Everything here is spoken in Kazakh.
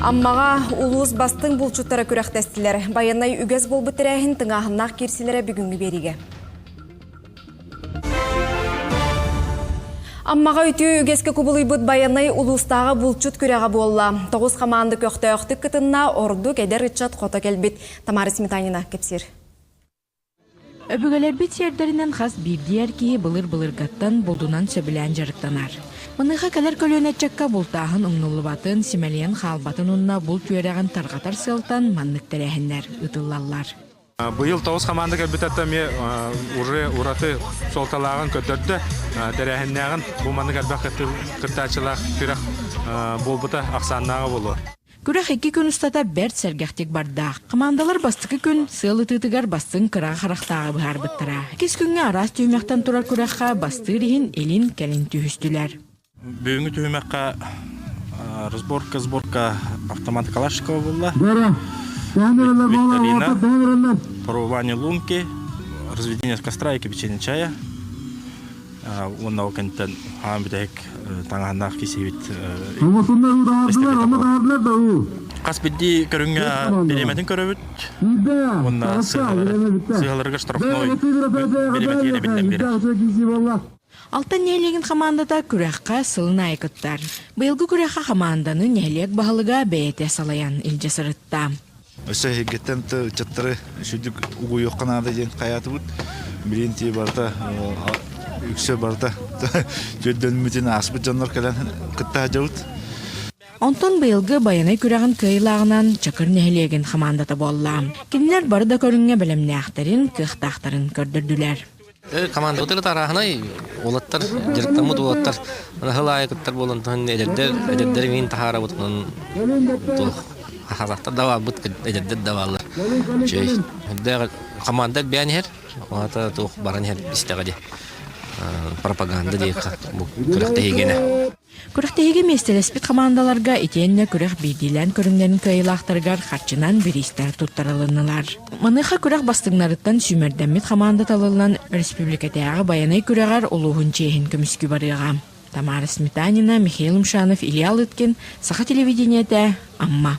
Аммаға улуыз бастың бұлчуттары күрәқтәстілер. Баянай үгәз бол бітірәхін тыңағынақ керсілері бүгінгі беріге. Аммаға үтіу үгеске күбілі бұд баянай улуыстағы бұлчут күрәға болла. Тоғыз қаманды көқті өқтік кітінна орду кәдер үтчат қота кәлбет. Тамары Сметанина кепсер. Өбігілер бет сердерінен қас бір диер кейі бұлыр-бұлыр ғаттан болдунан сөбілән жарықтанар. Мұныға кәлер көлөнетчекка бұлтағын ұңнылы батын, симәлиен қалбатын ұнна бұл түйереген тарғатар сылтан маннық тәрәхінлер, ұтылалар. Бұйыл тоғыз қаманды кәлбететті ме ұраты солталағын көтірді тәрәхіннәғін бұл маннық әлбәқ кіртачылақ күрәқ болбыта ақсаннағы болу. Күрәқ 2 күн ұстата бәрт сәргәқтек бардақ. Командалар бастықы күн сылы тытығар бастың қыраға қарақтағы бұғар бұттыра. 2 күнге арас түймектен тұрар күрәққа бастырығын елін кәлін түйістілер. Бүгінгі түймекқа разборка автомат Калашникова была. Викторина, пробование лунки, разведение костра и кипячение чая. Онна окентен хамбидек таңғанақ кесебет. Қаспедді көріңе береметін көрөбіт. Онна сығаларға штрафной беремет еребеттен бері. Алтын нәлеген командада күрәққа сылын айкыттар. Бұйылғы күрәққа команданы нәлек бағылыға бәйеті салаян илже сырытта. Өсі хегеттен чаттары шүдік ұғы йоққанады ден қаяты бұд. Бірінті барда, үксе барда, жөдден мүтін аспыт жанлар кәлін күтті жауыд. Онтон бұйылғы баянай күрәғын кыйлағынан чакыр нәлеген командата болла. Кенілер барда көрінге білімне ақтарын, кықтақтарын көрдірділер. Команда отыр тарахнай олаттар жыртамы дуаттар хылай кыттар болонтон эдердер мин тахара бутун тул хазаттар дава бут эдердер даваллар чей дер команда бянер ата тух баранер истегади пропаганда ди күрәктегене Күрәктеге местелеспит командаларга итенне күрәк бидилән көрүнгән кыйлактаргар хатчынан биристер туттарылынылар. Мыныха күрәк бастыңнарыттан сүмердәмит команда талылан республикадагы баянай күрәгәр улугын чейин көмүскү барыга. Тамара Сметанина, Михаил Мшанов, Илья Лыткин, Саха телевидениеде, Амма.